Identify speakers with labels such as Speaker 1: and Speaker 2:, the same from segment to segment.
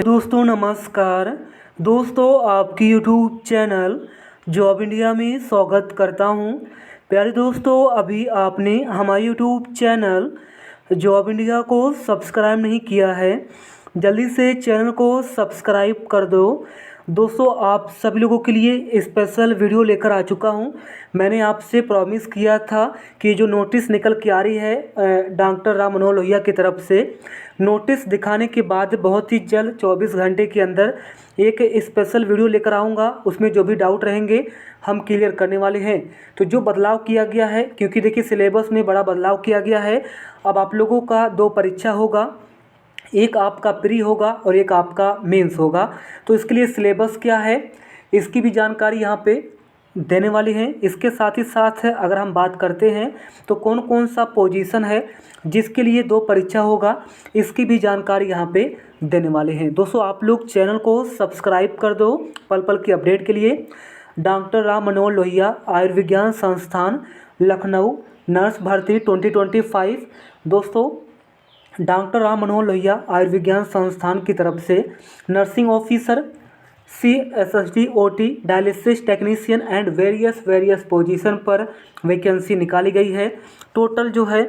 Speaker 1: दोस्तों नमस्कार। दोस्तों आपकी यूट्यूब चैनल जॉब इंडिया में स्वागत करता हूं। प्यारे दोस्तों, अभी आपने हमारे यूट्यूब चैनल जॉब इंडिया को सब्सक्राइब नहीं किया है, जल्दी से चैनल को सब्सक्राइब कर दो। दोस्तों आप सभी लोगों के लिए स्पेशल वीडियो लेकर आ चुका हूं। मैंने आपसे प्रॉमिस किया था कि जो नोटिस निकल के आ रही है डॉक्टर राम मनोहर लोहिया की तरफ से, नोटिस दिखाने के बाद बहुत ही जल्द 24 घंटे के अंदर एक स्पेशल वीडियो लेकर आऊँगा। उसमें जो भी डाउट रहेंगे हम क्लियर करने वाले हैं। तो जो बदलाव किया गया है, क्योंकि देखिए सिलेबस में बड़ा बदलाव किया गया है। अब आप लोगों का 2 परीक्षा होगा, एक आपका प्री होगा और एक आपका मेंस होगा। तो इसके लिए सिलेबस क्या है इसकी भी जानकारी यहाँ पे देने वाली हैं। इसके साथ ही साथ अगर हम बात करते हैं तो कौन कौन सा पोजीशन है जिसके लिए 2 परीक्षा होगा, इसकी भी जानकारी यहाँ पे देने वाले हैं। दोस्तों आप लोग चैनल को सब्सक्राइब कर दो पल पल की अपडेट के लिए। डॉक्टर राम मनोहर लोहिया आयुर्विज्ञान संस्थान लखनऊ नर्स भर्ती 2025। दोस्तों डॉक्टर राम मनोहर लोहिया आयुर्विज्ञान संस्थान की तरफ से nursing officer CSSD OT dialysis technician and various position पर वैकेंसी निकाली गई है। टोटल जो है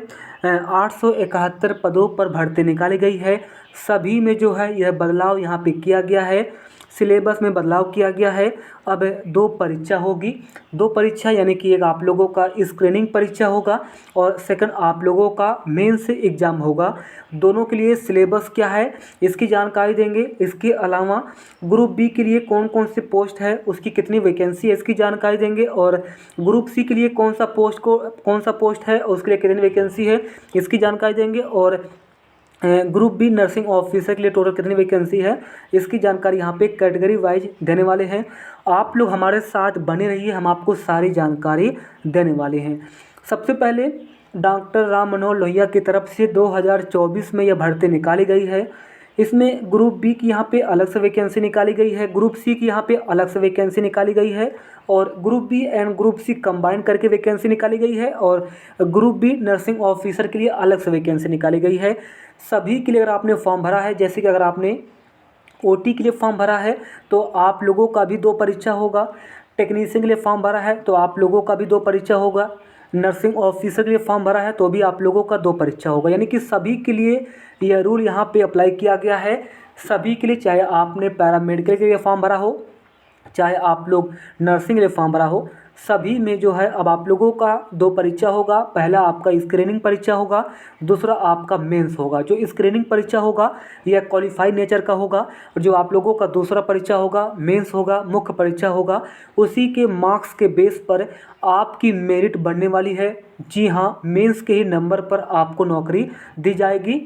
Speaker 1: 871 पदों पर भर्ती निकाली गई है। सभी में जो है यह बदलाव यहाँ पे किया गया है, सिलेबस में बदलाव किया गया है। अब 2 परीक्षा होगी, 2 परीक्षा यानी कि एक आप लोगों का स्क्रीनिंग परीक्षा होगा और सेकंड आप लोगों का मेंस एग्ज़ाम होगा। दोनों के लिए सिलेबस क्या है इसकी जानकारी देंगे। इसके अलावा ग्रुप बी के लिए कौन कौन से पोस्ट है, उसकी कितनी वैकेंसी है इसकी जानकारी देंगे। और ग्रुप सी के लिए कौन सा पोस्ट है और उसके लिए कितनी वैकेंसी है इसकी जानकारी देंगे। और ग्रुप बी नर्सिंग ऑफिसर के लिए टोटल कितनी वैकेंसी है इसकी जानकारी यहाँ पे कैटेगरी वाइज देने वाले हैं। आप लोग हमारे साथ बने रहिए, हम आपको सारी जानकारी देने वाले हैं। सबसे पहले डॉक्टर राम मनोहर लोहिया की तरफ से 2024 में यह भर्ती निकाली गई है। इसमें ग्रुप बी की यहाँ पे अलग से वैकेंसी निकाली गई है, ग्रुप सी की यहाँ पे अलग से वैकेंसी निकाली गई है और group B and group C combine करके वैकेंसी निकाली गई है और ग्रुप बी नर्सिंग ऑफिसर के लिए अलग से वैकेंसी निकाली गई है। सभी के लिए अगर आपने फॉर्म भरा है, जैसे कि अगर आपने OT के लिए फॉर्म भरा है तो आप लोगों का भी 2 परीक्षा होगा, टेक्नीशियन के लिए फॉर्म भरा है तो आप लोगों का भी 2 परीक्षा होगा, नर्सिंग ऑफिसर के लिए फॉर्म भरा है तो भी आप लोगों का 2 परीक्षा होगा। यानी कि सभी के लिए यह रूल यहाँ पे अप्लाई किया गया है। सभी के लिए, चाहे आपने पैरामेडिकल के लिए फॉर्म भरा हो, चाहे आप लोग नर्सिंग के लिए फॉर्म भरा हो, सभी में जो है अब आप लोगों का 2 परीक्षा होगा। पहला आपका स्क्रीनिंग परीक्षा होगा, दूसरा आपका मेंस होगा। जो स्क्रीनिंग परीक्षा होगा यह क्वालिफाइड नेचर का होगा और जो आप लोगों का दूसरा परीक्षा होगा, मेंस होगा, मुख्य परीक्षा होगा, उसी के मार्क्स के बेस पर आपकी मेरिट बढ़ने वाली है। जी हाँ, मेंस के ही नंबर पर आपको नौकरी दी जाएगी।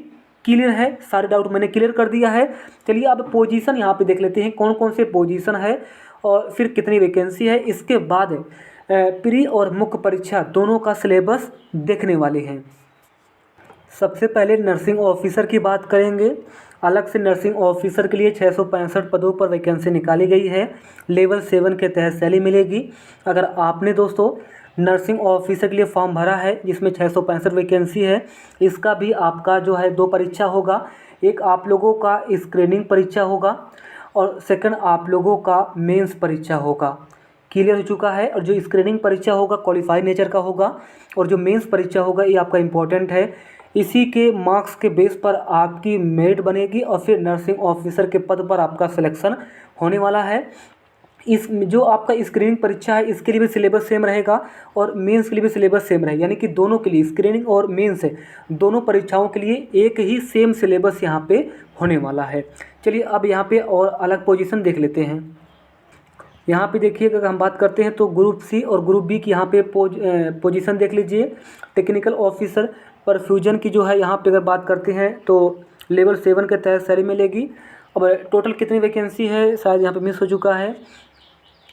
Speaker 1: क्लियर है, सारे डाउट मैंने क्लियर कर दिया है। चलिए अब पोजीशन यहाँ पे देख लेते हैं कौन कौन से पोजीशन है और फिर कितनी वैकेंसी है। इसके बाद प्री और मुख्य परीक्षा दोनों का सिलेबस देखने वाले हैं। सबसे पहले नर्सिंग ऑफिसर की बात करेंगे। अलग से नर्सिंग ऑफिसर के लिए 665 पदों पर वैकेंसी निकाली गई है। लेवल 7 के तहत सैलरी मिलेगी। अगर आपने दोस्तों नर्सिंग ऑफिसर के लिए फॉर्म भरा है जिसमें 665 वैकेंसी है, इसका भी आपका जो है 2 परीक्षा होगा। एक आप लोगों का स्क्रीनिंग परीक्षा होगा और सेकंड आप लोगों का मेंस परीक्षा होगा। क्लियर हो चुका है। और जो स्क्रीनिंग परीक्षा होगा क्वालिफाइड नेचर का होगा और जो मेंस परीक्षा होगा ये आपका इम्पोर्टेंट है। इसी के मार्क्स के बेस पर आपकी मेरिट बनेगी और फिर नर्सिंग ऑफिसर के पद पर आपका सिलेक्शन होने वाला है। इस जो आपका स्क्रीनिंग परीक्षा है इसके लिए भी सिलेबस सेम रहेगा और मेंस के लिए भी सिलेबस सेम रहेगा। यानी कि दोनों के लिए, स्क्रीनिंग और मेंस है, दोनों परीक्षाओं के लिए एक ही सेम सिलेबस यहाँ पे होने वाला है। चलिए अब यहाँ पे और अलग पोजीशन देख लेते हैं। यहाँ पे देखिए अगर हम बात करते हैं तो ग्रुप सी और ग्रुप बी की यहाँ पे पोजीशन देख लीजिए। टेक्निकल ऑफिसर परफ्यूजन की जो है यहाँ पे अगर बात करते हैं तो लेवल 7 के तहत सैलरी मिलेगी। अब टोटल कितनी वैकेंसी है शायद यहाँ पे मिस हो चुका है।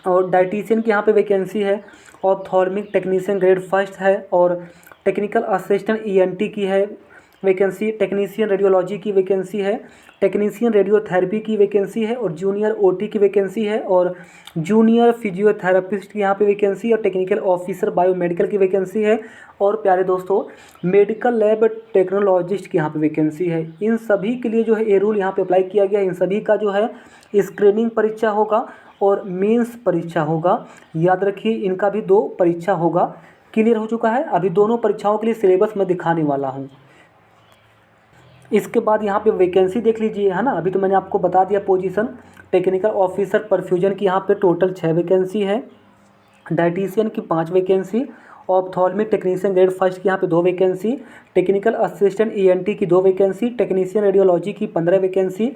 Speaker 1: और डाइटिशियन की यहाँ पे वैकेंसी है, ऑप्थॉल्मिक टेक्नीशियन ग्रेड 1 है और टेक्निकल असिस्टेंट ENT की है वैकेंसी, टेक्नीशियन रेडियोलॉजी की वैकेंसी है, टेक्नीशियन रेडियोथेरेपी की वैकेंसी है, और जूनियर ओटी की वैकेंसी है, और जूनियर फिजियोथेरेपिस्ट की यहाँ पे वैकेंसी, और टेक्निकल ऑफिसर बायोमेडिकल की वैकेंसी है, और प्यारे दोस्तों मेडिकल लैब टेक्नोलॉजिस्ट की यहाँ पे वैकेंसी है। इन सभी के लिए जो है ये रूल यहाँ पे अप्लाई किया गया है। इन सभी का जो है स्क्रीनिंग परीक्षा होगा और मेंस परीक्षा होगा। याद रखिए इनका भी 2 परीक्षा होगा। क्लियर हो चुका है। अभी दोनों परीक्षाओं के लिए सिलेबस मैं दिखाने वाला हूँ। इसके बाद यहाँ पे वैकेंसी देख लीजिए, है ना। अभी तो मैंने आपको बता दिया पोजीशन। टेक्निकल ऑफिसर परफ्यूजन की यहाँ पे टोटल 6 वैकेंसी है, डाइटिशियन की 5 वैकेंसी, ऑप्थॉल्मिक टेक्नीशियन ग्रेड फर्स्ट की यहाँ पे 2 वैकेंसी, टेक्निकल असिस्टेंट ईएनटी की 2 वैकेंसी, टेक्नीशियन रेडियोलॉजी की 15 वैकेंसी,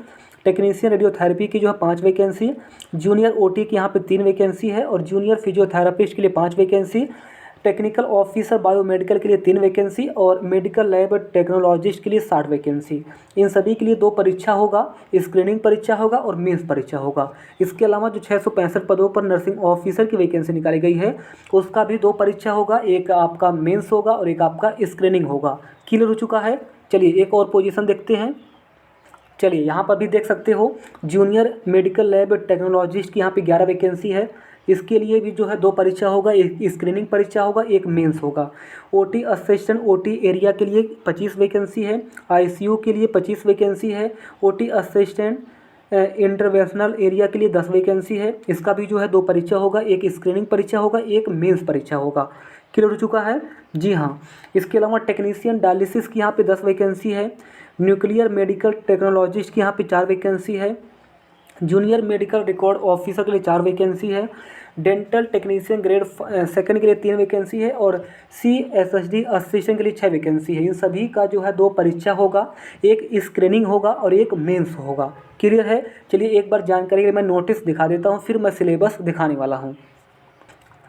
Speaker 1: टेक्नीशियन रेडियोथेरेपी की जो है 5 वैकेंसी, जूनियर ओटी की यहाँ पे 3 वैकेंसी है, और जूनियर फिजियोथेरापिस्ट के लिए 5 वैकेंसी, टेक्निकल ऑफिसर बायोमेडिकल के लिए 3 वैकेंसी, और मेडिकल लैब टेक्नोलॉजिस्ट के लिए 60 वैकेंसी। इन सभी के लिए 2 परीक्षा होगा, स्क्रीनिंग परीक्षा होगा और मेंस परीक्षा होगा। इसके अलावा जो 665 पदों पर नर्सिंग ऑफिसर की वैकेंसी निकाली गई है उसका भी 2 परीक्षा होगा, एक आपका मेंस होगा और एक आपका स्क्रीनिंग होगा। क्लियर हो चुका है। चलिए एक और पोजीशन देखते हैं। चलिए यहाँ पर भी देख सकते हो जूनियर मेडिकल लैब टेक्नोलॉजिस्ट की यहाँ पे 11 वैकेंसी है। इसके लिए भी जो है 2 परीक्षा होगा, एक स्क्रीनिंग परीक्षा होगा, एक मेंस होगा। ओटी असिस्टेंट ओटी एरिया के लिए 25 वैकेंसी है, आईसीयू के लिए 25 वैकेंसी है, ओटी असिस्टेंट इंटरवेंशनल एरिया के लिए 10 वैकेंसी है। इसका भी जो है 2 परीक्षा होगा, एक स्क्रीनिंग परीक्षा होगा, एक मेंस परीक्षा होगा। क्लियर हो चुका है। जी हाँ। इसके अलावा टेक्नीशियन डायलिसिस की यहाँ पे 10 वैकेंसी है, न्यूक्लियर मेडिकल टेक्नोलॉजिस्ट की यहाँ पे 4 वैकेंसी है, जूनियर मेडिकल रिकॉर्ड ऑफिसर के लिए 4 वैकेंसी है, डेंटल टेक्नीशियन ग्रेड सेकंड के लिए 3 वैकेंसी है, और CSSD असिस्टेंट के लिए 6 वैकेंसी है। इन सभी का जो है 2 परीक्षा होगा, एक स्क्रीनिंग होगा और एक मेंस होगा। क्लियर है। चलिए एक बार जानकारी के लिए मैं नोटिस दिखा देता हूँ, फिर मैं सिलेबस दिखाने वाला हूँ।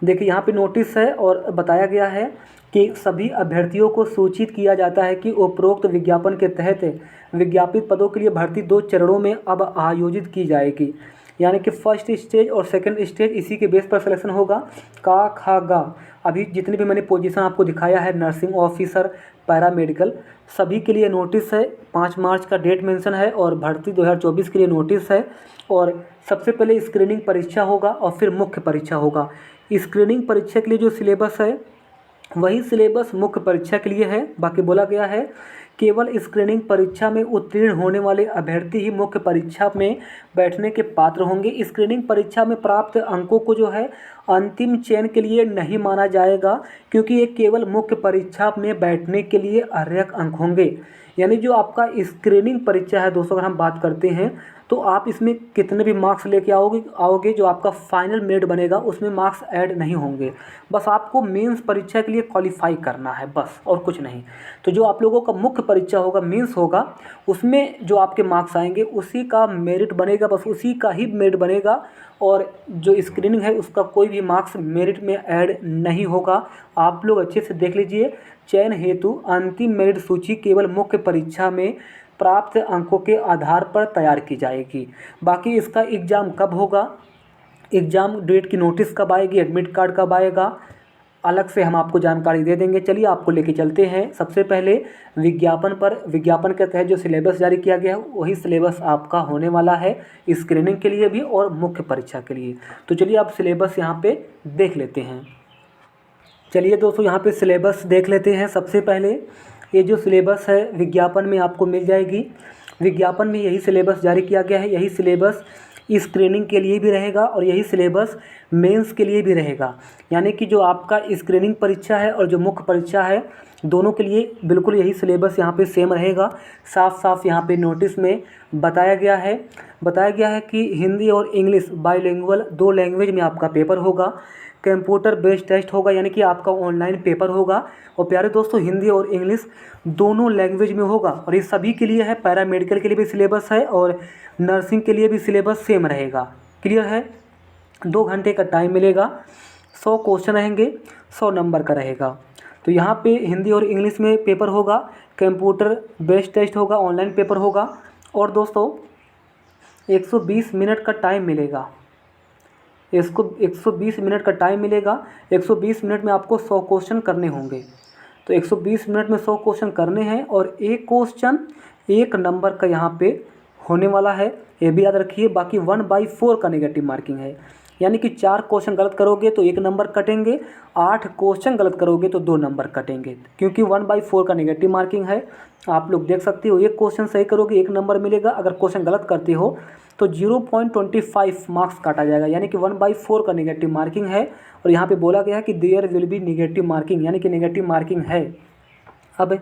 Speaker 1: देखिए यहाँ पे नोटिस है और बताया गया है कि सभी अभ्यर्थियों को सूचित किया जाता है कि उपरोक्त विज्ञापन के तहत विज्ञापित पदों के लिए भर्ती 2 चरणों में अब आयोजित की जाएगी। यानी कि फर्स्ट स्टेज और सेकंड स्टेज इसी के बेस पर सिलेक्शन होगा। का खा गा अभी जितनी भी मैंने पोजीशन आपको दिखाया है, नर्सिंग ऑफिसर, पैरामेडिकल, सभी के लिए नोटिस है। 5 मार्च का डेट मेंशन है और भर्ती 2024 के लिए नोटिस है। और सबसे पहले स्क्रीनिंग परीक्षा होगा और फिर मुख्य परीक्षा होगा। स्क्रीनिंग परीक्षा के लिए जो सिलेबस है वही सिलेबस मुख्य परीक्षा के लिए है। बाकी बोला गया है केवल स्क्रीनिंग परीक्षा में उत्तीर्ण होने वाले अभ्यर्थी ही मुख्य परीक्षा में बैठने के पात्र होंगे। स्क्रीनिंग परीक्षा में प्राप्त अंकों को जो है अंतिम चयन के लिए नहीं माना जाएगा, क्योंकि ये केवल मुख्य परीक्षा में बैठने के लिए अर्हक अंक होंगे। यानी जो आपका स्क्रीनिंग परीक्षा है दोस्तों, अगर हम बात करते हैं तो आप इसमें कितने भी मार्क्स लेके आओगे जो आपका फाइनल मेरिट बनेगा उसमें मार्क्स ऐड नहीं होंगे। बस आपको मेंस परीक्षा के लिए क्वालिफाई करना है, बस और कुछ नहीं। तो जो आप लोगों का मुख्य परीक्षा होगा, मेंस होगा, उसमें जो आपके मार्क्स आएंगे उसी का मेरिट बनेगा, बस उसी का ही मेरिट बनेगा। और जो स्क्रीनिंग है उसका कोई भी मार्क्स मेरिट में ऐड नहीं होगा। आप लोग अच्छे से देख लीजिए। चयन हेतु अंतिम मेरिट सूची केवल मुख्य परीक्षा में प्राप्त अंकों के आधार पर तैयार की जाएगी। बाकी इसका एग्ज़ाम कब होगा, एग्ज़ाम डेट की नोटिस कब आएगी, एडमिट कार्ड कब आएगा, अलग से हम आपको जानकारी दे देंगे। चलिए आपको लेके चलते हैं सबसे पहले विज्ञापन पर। विज्ञापन के तहत जो सिलेबस जारी किया गया है वही सिलेबस आपका होने वाला है स्क्रीनिंग के लिए भी और मुख्य परीक्षा के लिए। तो चलिए आप सिलेबस यहाँ पे देख लेते हैं। चलिए दोस्तों यहाँ पे सिलेबस देख लेते हैं। सबसे पहले ये जो सिलेबस है विज्ञापन में आपको मिल जाएगी। विज्ञापन में यही सिलेबस जारी किया गया है, यही सिलेबस स्क्रीनिंग के लिए भी रहेगा और यही सिलेबस मेंस के लिए भी रहेगा। यानी कि जो आपका स्क्रीनिंग परीक्षा है और जो मुख्य परीक्षा है दोनों के लिए बिल्कुल यही सिलेबस यहाँ पे सेम रहेगा। साफ साफ यहाँ पे नोटिस में बताया गया है कि हिंदी और इंग्लिश बाइलिंगुअल 2 लैंग्वेज में आपका पेपर होगा। कंप्यूटर बेस्ड टेस्ट होगा, यानी कि आपका ऑनलाइन पेपर होगा। और प्यारे दोस्तों हिंदी और इंग्लिश दोनों लैंग्वेज में होगा और ये सभी के लिए है। पैरामेडिकल के लिए भी सिलेबस है और नर्सिंग के लिए भी सिलेबस सेम रहेगा। क्लियर है। 2 घंटे का टाइम मिलेगा, 100 क्वेश्चन रहेंगे, 100 नंबर का रहेगा। तो यहाँ पे हिंदी और इंग्लिश में पेपर होगा, कंप्यूटर बेस्ड टेस्ट होगा, ऑनलाइन पेपर होगा। और दोस्तों 120 मिनट का टाइम मिलेगा, इसको 120 मिनट का टाइम मिलेगा। 120 मिनट में आपको 100 क्वेश्चन करने होंगे। तो 120 मिनट में 100 क्वेश्चन करने हैं और एक क्वेश्चन 1 नंबर का यहाँ पे होने वाला है, ये भी याद रखिए। बाकी 1/4 का नेगेटिव मार्किंग है, यानी कि 4 क्वेश्चन गलत करोगे तो 1 नंबर कटेंगे, 8 क्वेश्चन गलत करोगे तो 2 नंबर कटेंगे, क्योंकि 1/4 का नेगेटिव मार्किंग है। आप लोग देख सकते हो, एक क्वेश्चन सही करोगे 1 नंबर मिलेगा, अगर क्वेश्चन गलत करते हो तो 0.25 मार्क्स काटा जाएगा, यानी कि 1/4 का नेगेटिव मार्किंग है। और यहाँ पे बोला गया है कि there will be negative marking, यानी कि नेगेटिव मार्किंग है। अब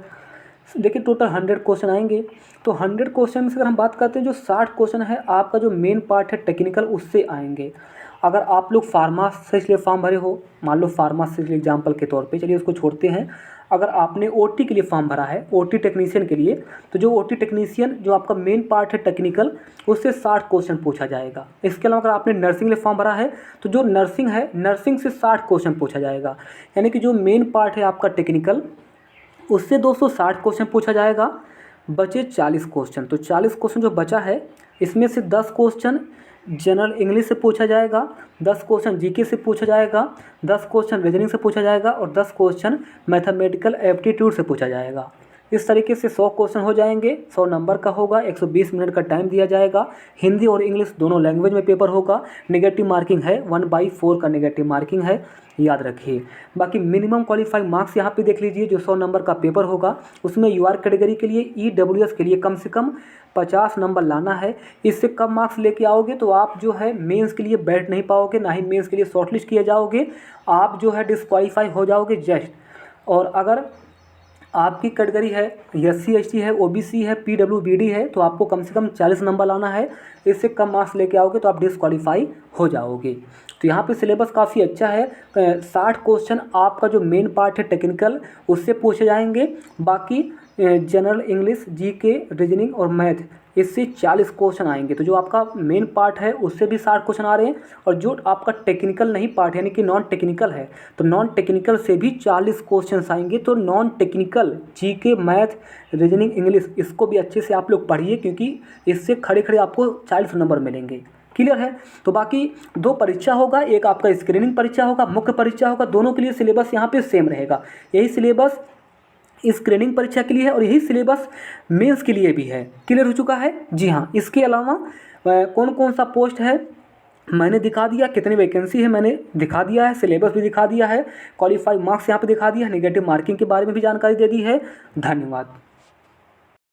Speaker 1: देखिए टोटल 100 क्वेश्चन आएंगे, तो 100 क्वेश्चन से अगर हम बात करते हैं, जो 60 क्वेश्चन है आपका जो मेन पार्ट है टेक्निकल, उससे आएंगे। अगर आप लोग फार्मा से इसलिए फॉर्म भरे हो, मान लो फार्मा से एग्जाम्पल के तौर पे, चलिए उसको छोड़ते हैं। अगर आपने ओटी के लिए फॉर्म भरा है, ओटी टेक्नीशियन के लिए, तो जो ओटी टेक्नीशियन जो आपका मेन पार्ट है टेक्निकल, उससे 60 क्वेश्चन पूछा जाएगा। इसके अलावा अगर आपने नर्सिंग के लिए फॉर्म भरा है, तो जो नर्सिंग है, नर्सिंग से 60 क्वेश्चन पूछा जाएगा। यानी कि जो मेन पार्ट है आपका टेक्निकल, उससे 260 क्वेश्चन पूछा जाएगा, बचे 40 क्वेश्चन। तो 40 क्वेश्चन जो बचा है, इसमें से 10 क्वेश्चन जनरल इंग्लिश से पूछा जाएगा, 10 क्वेश्चन जीके से पूछा जाएगा, 10 क्वेश्चन रीजनिंग से पूछा जाएगा और 10 क्वेश्चन मैथमेटिकल एप्टीट्यूड से पूछा जाएगा। इस तरीके से 100 क्वेश्चन हो जाएंगे, 100 नंबर का होगा, 120 मिनट का टाइम दिया जाएगा। हिंदी और इंग्लिश दोनों लैंग्वेज में पेपर होगा। नेगेटिव मार्किंग है, 1/4 का नेगेटिव मार्किंग है, याद रखिए। बाकी मिनिमम क्वालिफाइंग मार्क्स यहाँ पे देख लीजिए, जो 100 नंबर का पेपर होगा उसमें यूआर कैटेगरी के लिए, ईडब्ल्यूएस के लिए कम से कम 50 नंबर लाना है। इससे कम मार्क्स लेके आओगे तो आप जो है मेंस के लिए बैठ नहीं पाओगे, ना ही मेंस के लिए शॉर्टलिस्ट किए जाओगे, आप जो है डिस्क्वालीफाई हो जाओगे जस्ट। और अगर आपकी कैटेगरी है SC ST है, OBC है, PWBD है, तो आपको कम से कम 40 नंबर लाना है। इससे कम मार्क्स लेके आओगे तो आप डिस्क्वालीफाई हो जाओगे। तो यहाँ पे सिलेबस काफ़ी अच्छा है। 60 क्वेश्चन आपका जो मेन पार्ट है टेक्निकल, उससे पूछे जाएंगे। बाकी जनरल इंग्लिश, जीके, रीजनिंग और मैथ, इससे 40 क्वेश्चन आएंगे। तो जो आपका मेन पार्ट है उससे भी 60 क्वेश्चन आ रहे हैं, और जो आपका टेक्निकल नहीं पार्ट यानी कि नॉन टेक्निकल है, तो नॉन टेक्निकल से भी 40 क्वेश्चन आएंगे। तो non technical GK, math, reasoning, English, इसको भी अच्छे से आप लोग पढ़िए, क्योंकि इससे खड़े खड़े आपको 40 नंबर मिलेंगे। क्लियर है? तो बाकी 2 परीक्षा होगा, एक आपका स्क्रीनिंग परीक्षा होगा, मुख्य परीक्षा होगा। दोनों के लिए सिलेबस यहाँ पे सेम रहेगा। यही सिलेबस स्क्रीनिंग परीक्षा के लिए है और यही सिलेबस मेंस के लिए भी है। क्लियर हो चुका है? जी हाँ। इसके अलावा कौन कौन सा पोस्ट है मैंने दिखा दिया, कितनी वैकेंसी है मैंने दिखा दिया है, सिलेबस भी दिखा दिया है, क्वालिफाइड मार्क्स यहाँ पे दिखा दिया है, नेगेटिव मार्किंग के बारे में भी जानकारी दे दी है। धन्यवाद।